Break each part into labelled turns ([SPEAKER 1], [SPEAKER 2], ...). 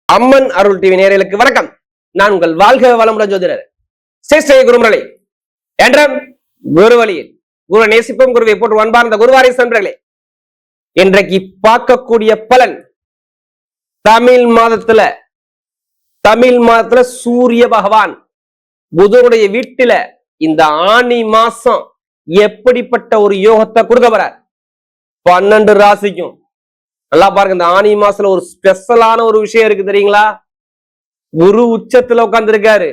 [SPEAKER 1] அம்மன் அருள் TV நேயர்களுக்கு வணக்கம். நான் உங்கள் வாழ்க வளமுடன் ஜோதிடர் சேஷ்டை குருமரலை என்ற குரு வழியில் குரு நேசிப்பும் குருவை போட்டு அன்பார்ந்த குருவாரி நண்பர்களே, இன்றைக்கு பார்க்கக்கூடிய பலன் தமிழ் மாதத்துல சூரிய பகவான் புதனுடைய வீட்டுல இந்த ஆனி மாசம் எப்படிப்பட்ட ஒரு யோகத்தை கொடுக்க போறார் 12 ராசிக்கும். நல்லா பாருங்க, இந்த ஆனி மாசத்துல ஒரு ஸ்பெஷலான ஒரு விஷயம் இருக்கு தெரியுங்களா? குரு உச்சத்துல உட்கார்ந்து இருக்காரு.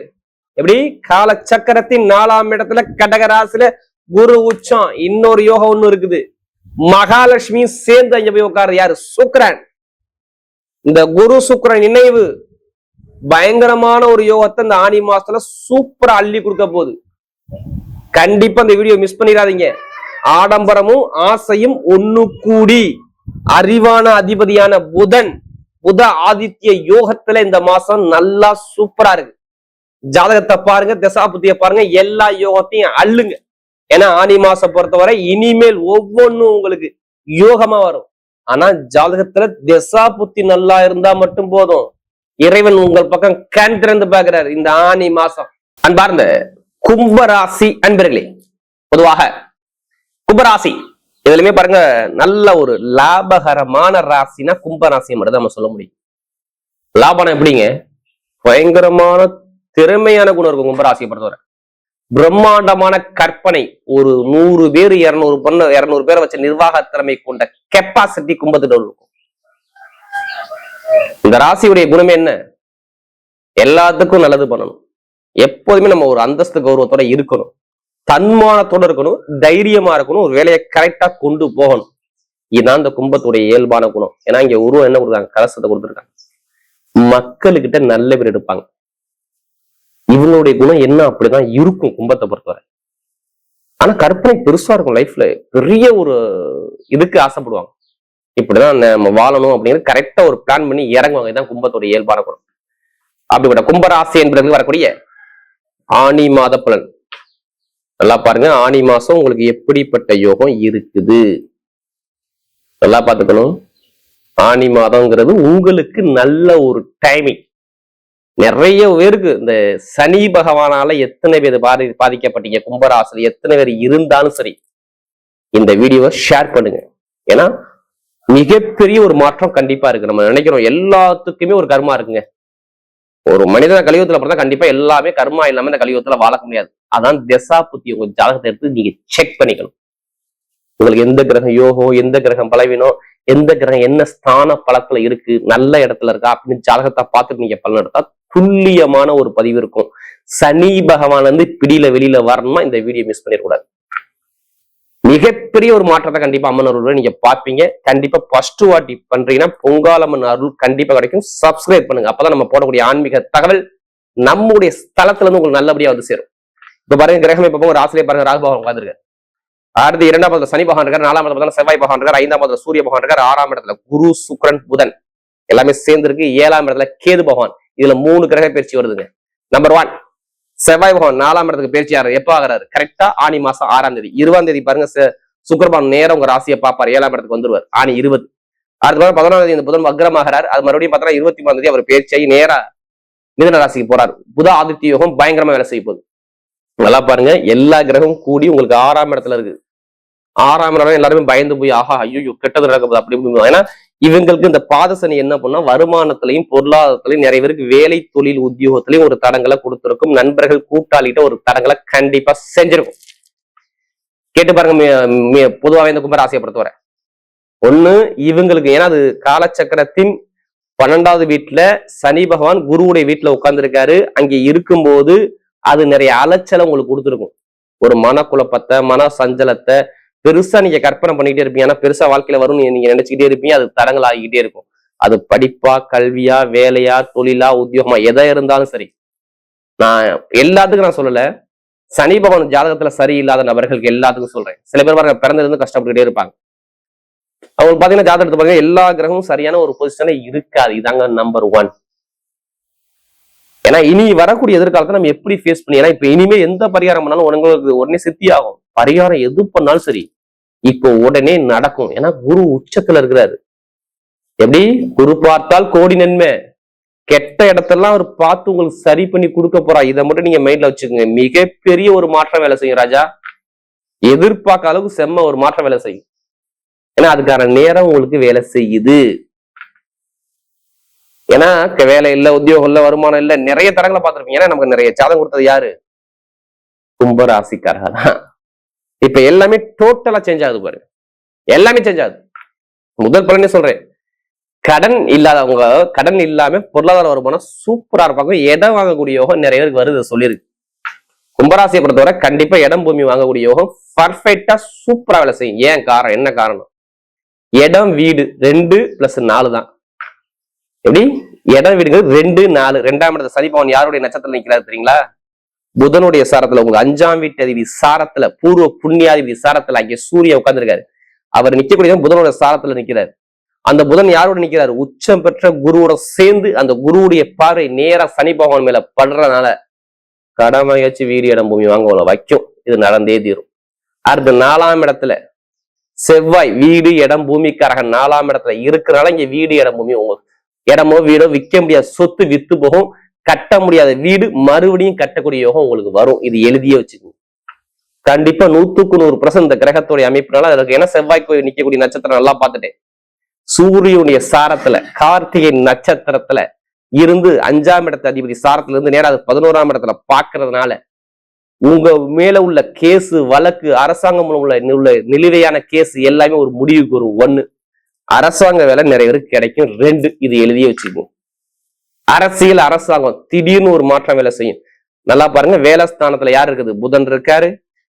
[SPEAKER 1] எப்படி? கால சக்கரத்தின் 4ஆம் இடத்துல கடக ராசியில குரு உச்சம். இன்னொரு யோகம் ஒண்ணு இருக்குது, மகாலட்சுமி சேர்ந்து அங்க போய் உட்காரு. யாரு? சுக்கிரன். இந்த குரு சுக்கிரன் இணைவு பயங்கரமான ஒரு யோகத்தை இந்த ஆனி மாசத்துல சூப்பரா அள்ளி கொடுக்க போகுது. கண்டிப்பா இந்த வீடியோ மிஸ் பண்ணிடாதீங்க. ஆடம்பரமும் ஆசையும் ஒண்ணு கூடி அறிவான அதிபதியான புத ஆதித்ய யோகத்துல இந்த மாசம் நல்லா சூப்பரா இருக்கு. ஜாதகத்தை பாருங்க, தசாபுத்திய பாருங்க, எல்லா யோகத்தையும் அள்ளுங்க. ஏன்னா ஆனி மாசம் பொறுத்தவரை இனிமேல் ஒவ்வொன்னும் உங்களுக்கு யோகமா வரும். ஆனா ஜாதகத்துல தசாபுத்தி நல்லா இருந்தா மட்டும் போதும். இறைவன் உங்கள் பக்கம் கண் திறந்து பாக்குறாரு இந்த ஆனி மாசம். அன்பார்ந்த கும்பராசி அன்பர்களே, பொதுவாக கும்பராசி இதுலயுமே பாருங்க, நல்ல ஒரு லாபகரமான ராசினா கும்பராசி மட்டும் நம்ம சொல்ல முடியும். லாபம் எப்படிங்க? பயங்கரமான திறமையான குணம் இருக்கும் கும்பராசியை பொறுத்தவரை. பிரம்மாண்டமான கற்பனை, ஒரு 100 பேர் 200 பேரை வச்ச நிர்வாக திறமை கொண்ட கெப்பாசிட்டி கும்பத்திட்ட இருக்கும். இந்த ராசியுடைய குணமே என்ன? எல்லாத்துக்கும் நல்லது பண்ணணும். எப்போதுமே நம்ம ஒரு அந்தஸ்து கௌரவத்தோட இருக்கணும், தன்மானத்தோட இருக்கணும், தைரியமா இருக்கணும், ஒரு வேலையை கரெக்டா கொண்டு போகணும். இதுதான் இந்த கும்பத்துடைய இயல்பான குணம். ஏன்னா இங்க உருவம் என்ன கொடுத்தாங்க? கலசத்தை கொடுத்துருக்காங்க. மக்களுக்கிட்ட நல்ல பேர் எடுப்பாங்க. இவங்களுடைய குணம் என்ன? அப்படிதான் இருக்கும் கும்பத்தை பொறுத்தவரை. ஆனா கற்பனை பெருசா இருக்கும். லைஃப்ல பெரிய ஒரு இதுக்கு ஆசைப்படுவாங்க. இப்படிதான் நம்ம வாழணும் அப்படிங்கிறது கரெக்டா ஒரு பிளான் பண்ணி இறங்குவாங்க. இதுதான் கும்பத்துடைய இயல்பான குணம். அப்படிப்பட்ட கும்பராசி என்பதற்கு வரக்கூடிய ஆனி மாத பலன் நல்லா பாருங்க. ஆனி மாசம் உங்களுக்கு எப்படிப்பட்ட யோகம் இருக்குது நல்லா பார்த்துக்கணும். ஆனி மாதம்ங்கிறது உங்களுக்கு நல்ல ஒரு டைமிங். நிறைய பேருக்கு இந்த சனி பகவானால எத்தனை பேர் பாதிக்கப்பட்டீங்க கும்பராசில எத்தனை பேர் இருந்தாலும் சரி, இந்த வீடியோவை ஷேர் பண்ணுங்க. ஏன்னா மிகப்பெரிய ஒரு மாற்றம் கண்டிப்பா இருக்கு. நம்ம நினைக்கிறோம் எல்லாத்துக்குமே ஒரு கர்மா இருக்குங்க. ஒரு மனிதன கலியுகத்துல பார்த்தா கண்டிப்பா எல்லாமே கர்மா இல்லாம இந்த கலியுகத்துல வாழ முடியாது. அதான் தசா புத்தி உங்க ஜாதகத்தை எடுத்து நீங்க செக் பண்ணிக்கணும். உங்களுக்கு எந்த கிரகம் யோகம், எந்த கிரகம் பலவீனம், எந்த கிரகம் என்ன ஸ்தான பலத்துல இருக்கு, நல்ல இடத்துல இருக்கா அப்படின்னு ஜாதகத்தை பார்த்துட்டு நீங்க பலன் எடுத்தா துல்லியமான ஒரு பதிவு இருக்கும். சனி பகவான் வந்து பிடியில வெளியில வரணுமா இந்த வீடியோ மிஸ் பண்ணிடக்கூடாது. மிகப்பெரிய ஒரு மாற்றத்தை கண்டிப்பா அம்மன் அருள் நீங்க பார்ப்பீங்க. கண்டிப்பா ஃபர்ஸ்ட் வாட்டி பண்றீங்கன்னா பொங்காலம்மன் அருள் கண்டிப்பா கிடைக்கும். சப்ஸ்கிரைப் பண்ணுங்க. அப்பதான் நம்ம போடக்கூடிய ஆன்மீக தகவல் நம்முடைய ஸ்தலத்துல இருந்து உங்களுக்கு நல்லபடியா வந்து சேரும். இப்ப பாருங்க, கிரகம் இப்ப ஒரு ஆசிரியர் பாருங்க, ராகு பகவான் உட்காந்துருக்காரு. அடுத்து 2ஆம் இடத்துல சனி பகவான் இருக்காரு, 4ஆம் இடத்துல செவ்வாய் பகவான் இருக்காரு, 5ஆம் இடத்துல சூரிய பகவான் இருக்காரு, 6ஆம் இடத்துல குரு சுக்கிரன் புதன் எல்லாமே சேர்ந்து இருக்கு. 7ஆம் இடத்துல கேது பகவான். இதுல 3 கிரக பயிற்சி வருதுங்க. நம்பர் 1 செவ்வாய் பகவான் 4ஆம் இடத்துக்கு பயிற்சி ஆறாரு. எப்ப ஆகிறாரு? கரெக்டா ஆனி மாசம் 6ஆம் தேதி. 20ஆம் தேதி பாருங்க, சுக்கிரபான் நேரம் உங்க ராசியை பார்ப்பாரு, 7ஆம் இடத்துக்கு வந்துருவார் ஆனி 20. அடுத்த 11ஆம் தேதி இந்த புதன் வக்ரமாகிறார். அது மறுபடியும் பார்த்தா 23ஆம் தேதி அவர் பயிற்சியாகி நேரா மிதுன ராசிக்கு போறாரு. புத ஆதித்ய யோகம் பயங்கரமா வேலை செய்ய போகுது. நல்லா பாருங்க, எல்லா கிரகமும் கூடி உங்களுக்கு 6ஆம் இடத்துல இருக்கு. 6ஆம் இடம் எல்லாருமே பயந்து போய் ஆஹா ஐயோ கெட்டது நடக்குது அப்படி இப்படி. ஏன்னா இவங்களுக்கு இந்த பாதசனி என்ன பண்ணா வருமானத்திலையும் பொருளாதாரத்திலையும் நிறைய பேருக்கு வேலை தொழில் உத்தியோகத்திலையும் ஒரு தடங்களை கொடுத்திருக்கும். நண்பர்கள் கூட்டாளிகிட்ட ஒரு தடங்களை கண்டிப்பா செஞ்சிருக்கும். கேட்டு பாருங்க. பொதுவாக இந்த கும்பராசியை பொறுத்தவரை ஒண்ணு இவங்களுக்கு, ஏன்னா அது காலச்சக்கரத்தின் 12வது வீட்டுல சனி பகவான் குருவுடைய வீட்டுல உட்கார்ந்து இருக்காரு. அங்கே இருக்கும்போது அது நிறைய அலைச்சலை உங்களுக்கு கொடுத்துருக்கும். ஒரு மனக்குழப்பத்தை, மன சஞ்சலத்தை பெருசா நீங்க கற்பனை பண்ணிக்கிட்டே இருப்பீங்க. ஆனா பெருசா வாழ்க்கையில வரும் நீங்க நினைச்சுக்கிட்டே இருப்பீங்க. அது தடங்கள் ஆகிக்கிட்டே இருக்கும். அது படிப்பா, கல்வியா, வேலையா, தொழிலா, உத்தியோகமா எதா இருந்தாலும் சரி. நான் எல்லாத்துக்கும் நான் சொல்லல, சனி பகவான் ஜாதகத்துல சரியில்லாத நபர்களுக்கு எல்லாத்துக்கும் சொல்றேன். சில பேர் பாருங்க பிறந்திருந்து கஷ்டப்பட்டுட்டே இருப்பாங்க. அவங்க பாத்தீங்கன்னா ஜாதகத்தை பாருங்க எல்லா கிரகமும் சரியான ஒரு பொசிஷன்ல இருக்காது. இதாங்க நம்பர் 1. ஏன்னா இனி வரக்கூடிய எதிர்காலத்தை நம்ம எப்படி ஃபேஸ் பண்ணி, ஏன்னா இப்ப இனிமே எந்த பரிகாரம் பண்ணாலும் உங்களுக்கு உடனே சித்தி ஆகும். பரிகாரம் எது பண்ணாலும் சரி இப்போ உடனே நடக்கும். ஏன்னா குரு உச்சத்துல இருக்கிறாரு. எப்படி? குரு பார்த்தால் கோடி நன்மை. கெட்ட இடத்தெல்லாம் அவர் பார்த்து உங்களுக்கு சரி பண்ணி கொடுக்க போறா. இதை மட்டும் நீங்க மைண்ட்ல வச்சுக்கோங்க. மிகப்பெரிய ஒரு மாற்றம் வேலை செய்யும் ராஜா. எதிர்பார்க்க அளவுக்கு செம்ம ஒரு மாற்றம் வேலை செய்யும். ஏன்னா அதுக்கான நேரம் உங்களுக்கு வேலை செய்யுது. ஏன்னா வேலை இல்ல, உத்தியோகம் இல்ல, வருமானம் இல்ல, நிறைய தரங்களை பார்த்திருப்பீங்க. ஏன்னா நமக்கு நிறைய சாதம் கொடுத்தது யாரு? கும்பராசிக்காரங்க தான். இப்ப எல்லாமே டோட்டலா சேஞ்ச் ஆகுது பாரு. எல்லாமே சேஞ்ச் ஆகுது. முதல் பலனே சொல்றேன், கடன் இல்லாதவங்க, கடன் இல்லாம பொருளாதார வருமானம் சூப்பரா இருப்பாங்க. இடம் வாங்கக்கூடிய யோகம் நிறைய பேருக்கு வருது சொல்லியிருக்கு. கும்பராசியை பொறுத்தவரை கண்டிப்பா இடம் பூமி வாங்கக்கூடிய யோகம் பர்ஃபெக்டா சூப்பரா வேலை செய்யும். ஏன் காரணம்? என்ன காரணம்? இடம் வீடு 2+4 தான். எப்படி? இடம் வீடு 2, 4. 2ஆம் இடத்துல சனி பகவான் யாருடைய நட்சத்திரம் நிக்கிறாரு தெரியுங்களா? புதனுடைய சாரத்துல, உங்க 5ஆம் வீட்டு அதிபதி சாரத்துல, பூர்வ புண்ணியாதிபதி சாரத்துல அங்கே சூரியன் உட்கார்ந்துருக்காரு. அவர் நிக்கக்கூடிய புதனுடைய சாரத்துல நிக்கிறாரு. அந்த புதன் யாரோட நிக்கிறாரு? உச்சம் பெற்ற குருவோட சேர்ந்து அந்த குருவுடைய பார்வை நேரா சனி பகவான் மேல படுறதுனால கடமையாச்சு வீடு இடம் பூமி வாங்க வைக்கும். இது நடந்தே தீரும். அடுத்து 4ஆம் இடத்துல செவ்வாய் வீடு இடம் பூமிக்காரக 4ஆம் இடத்துல இருக்கிறனால இங்க வீடு இடம் பூமி உங்களுக்கு இடமோ வீடோ விற்க முடியாது, சொத்து வித்து போகும், கட்ட முடியாத வீடு மறுபடியும் கட்டக்கூடிய யோகம் உங்களுக்கு வரும். இது எழுதியே வச்சுக்கோங்க. கண்டிப்பா 100% இந்த கிரகத்துடைய அமைப்புனால அதுக்கு. ஏன்னா செவ்வாய் கோயில் நிக்கக்கூடிய நட்சத்திரம் நல்லா பார்த்துட்டேன். சூரியனுடைய சாரத்துல கார்த்திகை நட்சத்திரத்துல இருந்து 5ஆம் இடத்து அதிபதி சாரத்துல இருந்து நேரா 11ஆம் இடத்துல பாக்குறதுனால உங்க மேல உள்ள கேஸ் வழக்கு, அரசாங்கம் உள்ள நிலுவையான கேஸ் எல்லாமே ஒரு முடிவுக்கு வரும். 1, அரசாங்க வேலை நிறைய பேருக்கு கிடைக்கும். 2, இது எழுதியே வச்சுக்கோங்க. அரசியல், அரசாங்கம் திடீர்னு ஒரு மாற்றம் வேலை செய்யும். நல்லா பாருங்க, வேலை ஸ்தானத்துல யார் இருக்குது? புதன் இருக்காரு,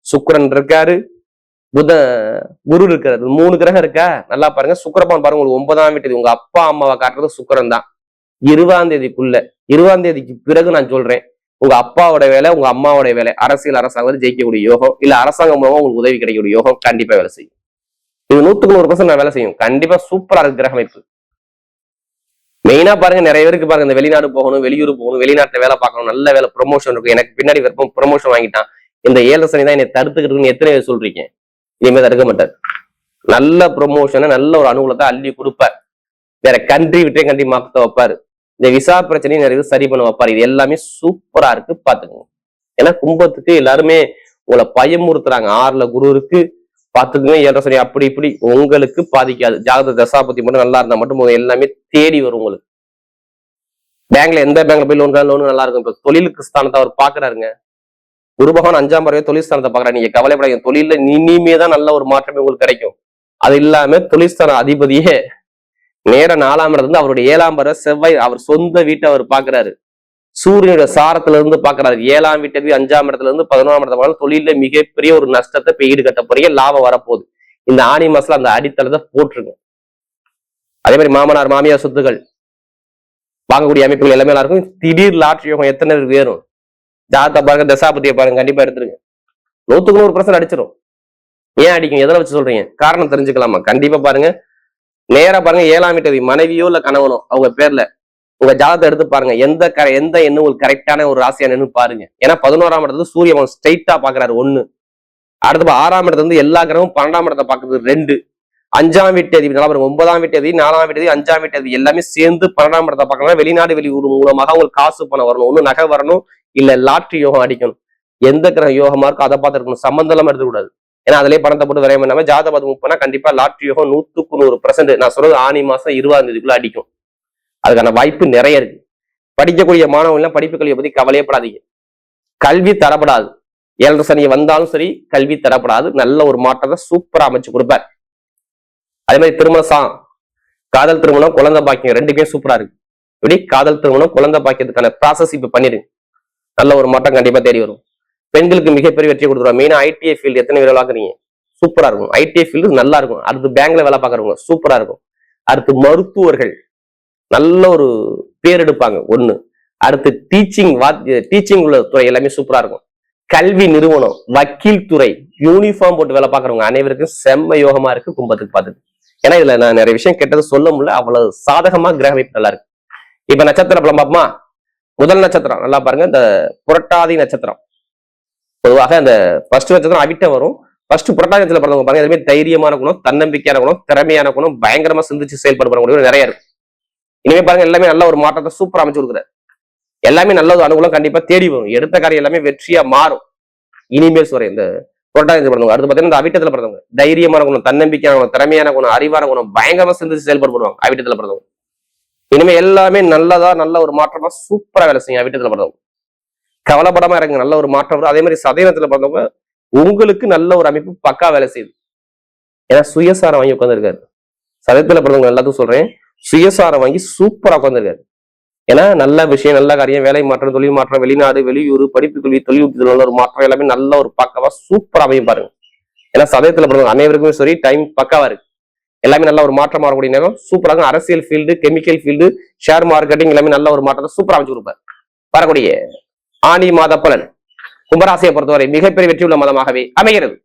[SPEAKER 1] சுக்கிரன் இருக்காரு, குரு இருக்கிறது. 3 கிரகம் இருக்கா? நல்லா பாருங்க. சுக்கிரபான் பாருங்க, உங்களுக்கு 9ஆம் வீட்டு உங்க அப்பா அம்மாவை காட்டுறது சுக்கிரன் தான். 20ஆம் தேதிக்குள்ள, 20ஆம் தேதிக்கு பிறகு நான் சொல்றேன், உங்க அப்பாவோட வேலை, உங்க அம்மாவோட வேலை, அரசியல், அரசாங்கம் ஜெயிக்கக்கூடிய யோகம், இல்ல அரசாங்கம் மூலமா உங்களுக்கு உதவி கிடைக்கக்கூடிய யோகம் கண்டிப்பா வேலை செய்யும். இது 100% நான் வேலை செய்யும். கண்டிப்பா சூப்பரா இருக்கு கிரக அமைப்பு. மெயினா பாருங்க, நிறைய பேருக்கு பாருங்க, இந்த வெளிநாடு போகணும், வெளியூர் போகணும், வெளிநாட்டுல வேலை பார்க்கணும், நல்ல வேலை, ப்ரொமோஷன் இருக்கும். எனக்கு பின்னாடி விருப்பம் ப்ரொமோஷன் வாங்கிட்டான், இந்த 7 சனி தான் என்னை தடுத்துக்கிட்டு எத்தனை பேர் சொல்றீங்க? இனிமே தடுக்க மாட்டார். நல்ல ப்ரொமோஷனை, நல்ல ஒரு அனுகூலத்தை அள்ளி கொடுப்பார். வேற கண்ட்ரி விட்டே கண்ட்ரி மாத்த வைப்பாரு. இந்த விசா பிரச்சனையும் நிறைய சரி பண்ண வைப்பாரு. இது எல்லாமே சூப்பரா இருக்கு, பாத்துக்கோங்க. ஏன்னா கும்பத்துக்கு எல்லாருமே உங்களை பயமுறுத்துறாங்க. 6ல குரு இருக்கு, பாத்துக்கோங்க. 7 சனி அப்படி இப்படி உங்களுக்கு பாதிக்காது. ஜாதக தசாபதி மட்டும் நல்லா இருந்தா மட்டும் எல்லாமே தேடி வரும் உங்களுக்கு. பேங்க்ல எந்த பேங்க்ல போய் லோன் நல்லா இருக்கும். இப்ப தொழிலுக்கு ஸ்தானத்தை அவர் பாக்குறாருங்க. குரு பகவான் 5ஆம் பார்வையை தொழில் ஸ்தானத்தை பாக்குறாரு. நீங்க கவலைப்படாதீங்க, தொழில இனிமே தான் நல்ல ஒரு மாற்றமே உங்களுக்கு கிடைக்கும். அது இல்லாம தொழில்ஸ்தான அதிபதியே நேர 4ஆம் இடத்துல இருந்து அவருடைய 7ஆம் பார்வை செவ்வாய் அவர் சொந்த வீட்டை அவர் பாக்குறாரு. சூரியனுடைய சாரத்துல இருந்து பாக்குறாரு. 7ஆம் வீட்டுக்கு 5ஆம் இடத்துல இருந்து 11ஆம் இடத்துல தொழில மிகப்பெரிய ஒரு நஷ்டத்தை இப்ப ஈடுகட்ட போறீங்க. லாபம் வரப்போகுது. இந்த ஆனி மாசத்துல அந்த அடித்தளத்தை போட்டுருங்க. அதே மாதிரி மாமனார் மாமியார் சொத்துக்கள் வாங்கக்கூடிய அமைப்புகள் எல்லாமே நல்லா இருக்கும். திடீர் லாட்ரி யோகம் எத்தனை பேருக்கு வேணும்? ஜாதகத்தை பாருங்க, தசாபதியை பாருங்க, கண்டிப்பா எடுத்துருங்க. 100% அடிச்சிடும். ஏன் அடிக்கும்? எதில் வச்சு சொல்றீங்க? காரணம் தெரிஞ்சுக்கலாமா? கண்டிப்பா பாருங்க, நேரா பாருங்க. 7ஆம் வீட்டு மனைவியோ இல்ல கணவனோ அவங்க பேர்ல உங்க ஜாதகத்தை எடுத்து பாருங்க. எந்த எண்ணு உங்களுக்கு கரெக்டான ஒரு ராசியானு பாருங்க. ஏன்னா 11ஆம் இடத்துல சூரியன் ஸ்ட்ரைட்டா பாக்குறாரு 1. அடுத்து 6ஆம் இடத்துல இருந்து எல்லா கிரகமும் 12ஆம் இடத்தை பாக்குறது 2. 5ஆம் வீட்டு அதிபதி நல்லா பாருங்க. 9ஆம் வீட்டு அதிபதி, 4ஆம் வீட்டு அதிபதி, 5ஆம் வீட்டு அதிபதி எல்லாமே சேர்ந்து 12ஆம் இடத்தை பாக்கலாம். வெளிநாடு வெளியூர் மூலமாக உங்களுக்கு காசு பணம் வரணும். ஒண்ணு நகை வரணும், இல்ல லாட்ரி யோகம் அடிக்கணும். எந்த கிரகம் யோகமா இருக்கோ அதை பார்த்து இருக்கணும். சம்பந்தம் இல்லாம எடுத்துக்கூடாது. ஏன்னா அதிலே பணத்தை போட்டு வரைய பண்ணாம ஜாதகம் மூவ் பண்ணா கண்டிப்பா லாட்ரி யோகம் 100% நான் சொல்றது ஆனி மாசம் 20ஆம் தேதிக்குள்ள அடிக்கும். அதுக்கான வாய்ப்பு நிறைய இருக்கு. படிக்கக்கூடிய மாணவர்கள் படிப்பு கல்வியை பத்தி கவலையப்படாதீங்க. கல்வி தரப்படாது. 7 சனி வந்தாலும் சரி, கல்வி தரப்படாது. நல்ல ஒரு மாற்றத்தை சூப்பரா அமைச்சு கொடுப்பார். அதே மாதிரி திருமணம், காதல் திருமணம், குழந்தை பாக்கியம் 2மே சூப்பரா இருக்கு. இப்படி காதல் திருமணம், குழந்தை பாக்கியத்துக்கான ப்ராசஸ் இப்ப பண்ணிருங்க. நல்ல ஒரு மாற்றம் கண்டிப்பா தேடி வரும். பெண்களுக்கு மிகப்பெரிய வெற்றி கொடுத்துருவோம். மெயினா ஐடிஐ ஃபீல்டு எத்தனை பேர் விளாக்குறீங்க? சூப்பரா இருக்கும். ஐடிஐ ஃபீல்டு நல்லா இருக்கும். அடுத்து பேங்க்ல வேலை பார்க்கறவங்க சூப்பரா இருக்கும். அடுத்து மருத்துவர்கள் நல்ல ஒரு பேர் எடுப்பாங்க 1. அடுத்து டீச்சிங் உள்ள துறை எல்லாமே சூப்பரா இருக்கும். கல்வி நிறுவனம், வக்கீல் துறை, யூனிஃபார்ம் போட்டு வேலை பார்க்கறவங்க அனைவருக்கும் செம்ம யோகமா இருக்கு கும்பத்துக்கு பார்த்துட்டு. ஏன்னா இதுல நான் நிறைய விஷயம் கெட்டது சொல்ல முடியல, அவ்வளவு சாதகமா கிரக அமைப்பு நல்லா இருக்கு. இப்ப நட்சத்திர பலம் பார்ப்போமா? முதல் நட்சத்திரம் நல்லா பாருங்க, இந்த புரட்டாதி நட்சத்திரம். பொதுவாக அந்த ஃபர்ஸ்ட் நட்சத்திரம் அவிட்டம் வரும். ஃபர்ஸ்ட் புரட்டாதி நட்சத்திரம் பிறந்தவங்க பாருங்க, அதுமே தைரியமான குணம், தன்னம்பிக்கையான குணம், திறமையான குணம், பயங்கரமா சிந்திச்சு செயல்பட முடியும் நிறைய இருக்கு. இனிமே பாருங்க எல்லாமே நல்ல ஒரு மாற்றத்தை சூப்பரா அமைச்சு கொடுக்குறாரு. எல்லாமே நல்ல ஒரு அனுகூலம் கண்டிப்பா தேடி வரும். எடுத்த காரியம் எல்லாமே வெற்றியா மாறும். இனிமேல் சொல்றேன் இந்த புரட்டாதி பிறந்தவங்க, அடுத்து பாத்தீங்கன்னா இந்த அவிட்டத்துல பிறந்தவங்க தைரியமான குணம், தன்னம்பிக்கையான குணம், திறமையான குணம், அறிவான குணம், பயங்கரமா சிந்திச்சு செயல்படுவாங்க அவிட்டத்துல பிறந்தவங்க. இனிமே எல்லாமே நல்லதா நல்ல ஒரு மாற்றமா சூப்பரா வேலை செய்யும் அவிட்டத்துல பிறந்தவங்க. கவலைப்படாம இறங்க நல்ல ஒரு மாற்றம் வரும். அதே மாதிரி சதயத்துல பிறந்தவங்க உங்களுக்கு நல்ல ஒரு அமைப்பு பக்கா வேலை செய்யுது. ஏன்னா சுயசாரம் வாங்கி உட்காந்துருக்காரு. சதயத்துல பிறந்தவங்க எல்லாத்துக்கும் சொல்றேன், சுயசாரம் வாங்கி சூப்பரா உட்காந்துருக்காரு. ஏன்னா நல்ல விஷயம், நல்ல காரியம், வேலை மாற்றம், தொழில் மாற்றம், வெளிநாடு, வெளியூர், படிப்பு கல்வி, தொழில் ஒரு மாற்றம் எல்லாமே நல்ல ஒரு பக்காவா சூப்பரா அமையும் பாருங்க. ஏன்னா சதயத்துல பிறந்தவங்க அனைவருக்குமே சரி டைம் பக்காவா இருக்கு. எல்லாமே நல்ல ஒரு மாற்றம் மாறக்கூடிய நேரம் சூப்பராக. அரசியல் field, chemical field, share marketing எல்லாமே நல்ல ஒரு மாற்றத்தை சூப்பரா அமைச்சு கொடுப்பார். வரக்கூடிய ஆனி மாத பலன் கும்பராசியை பொறுத்தவரை மிகப்பெரிய வெற்றியுள்ள மாதமாகவே அமைகிறது.